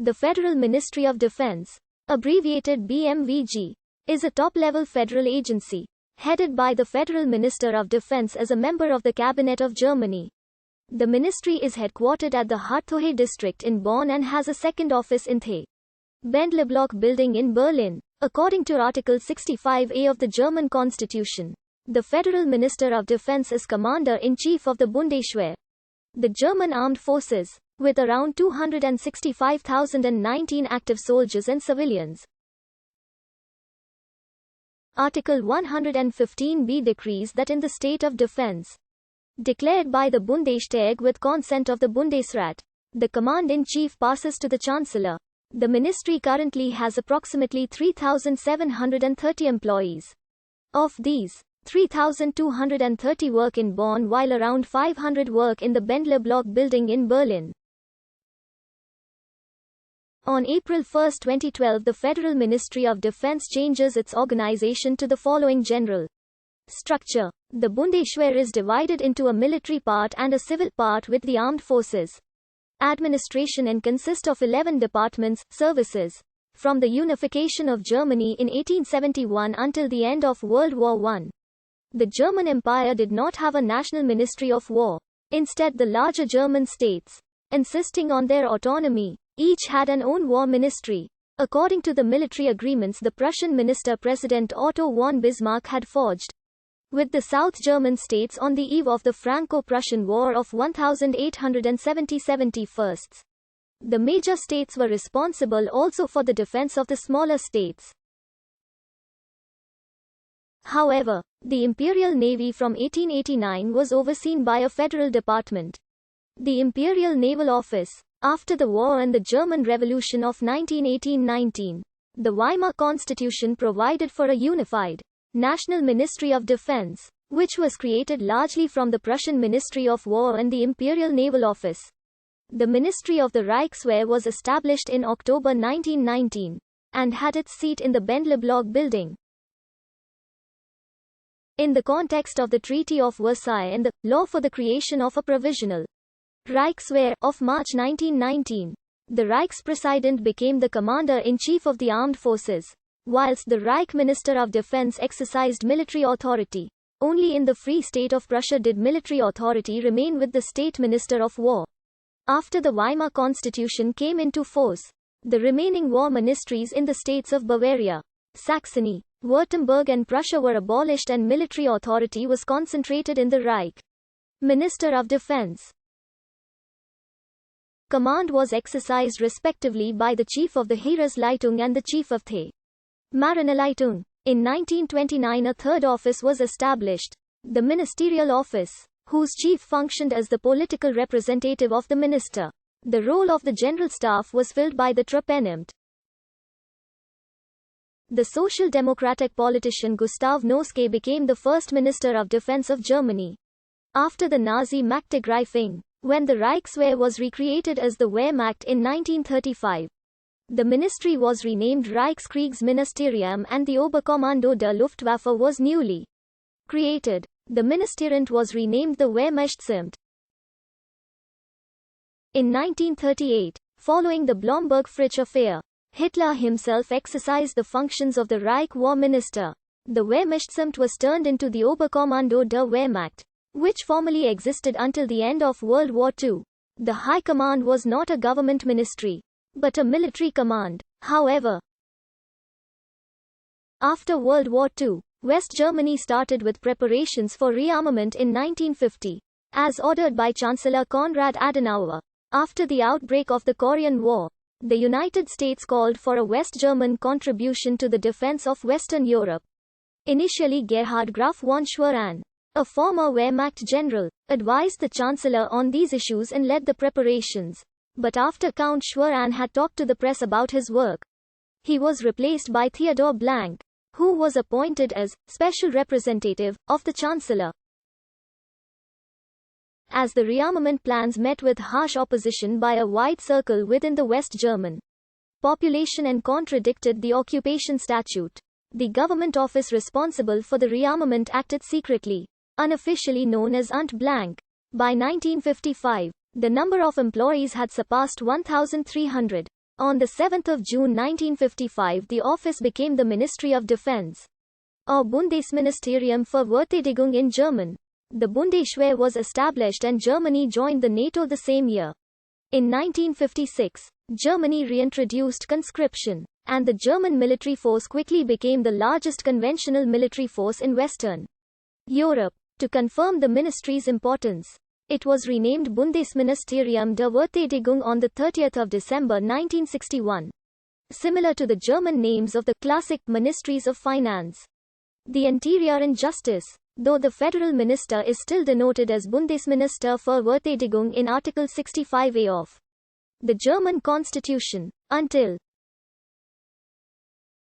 The Federal Ministry of Defense, abbreviated BMVG, is a top-level federal agency, headed by the Federal Minister of Defense as a member of the Cabinet of Germany. The ministry is headquartered at the Harthohe district in Bonn and has a second office in the Bendlerblock building in Berlin. According to Article 65a of the German Constitution, the Federal Minister of Defense is Commander-in-Chief of the Bundeswehr, the German Armed Forces, with around 265,019 active soldiers and civilians. Article 115b decrees that in the state of defense, declared by the Bundestag with consent of the Bundesrat, the command-in-chief passes to the Chancellor. The ministry currently has approximately 3,730 employees. Of these, 3,230 work in Bonn while around 500 work in the Bendlerblock building in Berlin. On April 1, 2012, the Federal Ministry of Defense changes its organization to the following general structure. The Bundeswehr is divided into a military part and a civil part with the armed forces administration and consists of 11 departments, services. From the unification of Germany in 1871 until the end of World War I, the German Empire did not have a national ministry of war. Instead, the larger German states, insisting on their autonomy, each had an own war ministry. According to the military agreements the Prussian Minister-President Otto von Bismarck had forged with the South German states on the eve of the Franco-Prussian War of 1870-71. The major states were responsible also for the defense of the smaller states. However, the Imperial Navy from 1889 was overseen by a federal department, the Imperial Naval Office. After the war and the German Revolution of 1918-19, the Weimar Constitution provided for a unified National Ministry of Defense, which was created largely from the Prussian Ministry of War and the Imperial Naval Office. The Ministry of the Reichswehr was established in October 1919, and had its seat in the Bendlerblock building. In the context of the Treaty of Versailles and the law for the creation of a provisional Reichswehr of March 1919, the Reichspräsident became the Commander-in-Chief of the Armed Forces, whilst the Reich Minister of Defense exercised military authority. Only in the Free State of Prussia did military authority remain with the State Minister of War. After the Weimar Constitution came into force, the remaining war ministries in the states of Bavaria, Saxony, Württemberg and Prussia were abolished and military authority was concentrated in the Reich Minister of Defense. Command was exercised respectively by the Chief of the Heeresleitung and the Chief of the Marineleitung. In 1929 a third office was established, the Ministerial Office, whose chief functioned as the political representative of the minister. The role of the General Staff was filled by the Truppenamt. The Social Democratic politician Gustav Noske became the first Minister of Defense of Germany. After the Nazi Machtergreifung, when the Reichswehr was recreated as the Wehrmacht in 1935, the ministry was renamed Reichskriegsministerium and the Oberkommando der Luftwaffe was newly created. The Ministeriant was renamed the Wehrmachtsamt. In 1938, following the Blomberg-Fritsch affair, Hitler himself exercised the functions of the Reich War Minister. The Wehrmachtsamt was turned into the Oberkommando der Wehrmacht, which formally existed until the end of World War II. The High Command was not a government ministry, but a military command. However, after World War II, West Germany started with preparations for rearmament in 1950, as ordered by Chancellor Konrad Adenauer. After the outbreak of the Korean War, the United States called for a West German contribution to the defense of Western Europe. Initially Gerhard Graf von Schwerin, a former Wehrmacht general, advised the Chancellor on these issues and led the preparations. But after Count Schwerin had talked to the press about his work, he was replaced by Theodor Blank, who was appointed as special representative of the Chancellor. As the rearmament plans met with harsh opposition by a wide circle within the West German population and contradicted the occupation statute, the government office responsible for the rearmament acted secretly, unofficially known as Unt Blank. By 1955, the number of employees had surpassed 1,300. On 7 June 1955 the office became the Ministry of Defense, or Bundesministerium für Verteidigung in German. The Bundeswehr was established and Germany joined the NATO the same year. In 1956, Germany reintroduced conscription, and the German military force quickly became the largest conventional military force in Western Europe. To confirm the ministry's importance, it was renamed Bundesministerium der Verteidigung on 30 December 1961. Similar to the German names of the classic ministries of finance, the Interior and Justice, though the federal minister is still denoted as Bundesminister für Verteidigung in Article 65a of the German Constitution. Until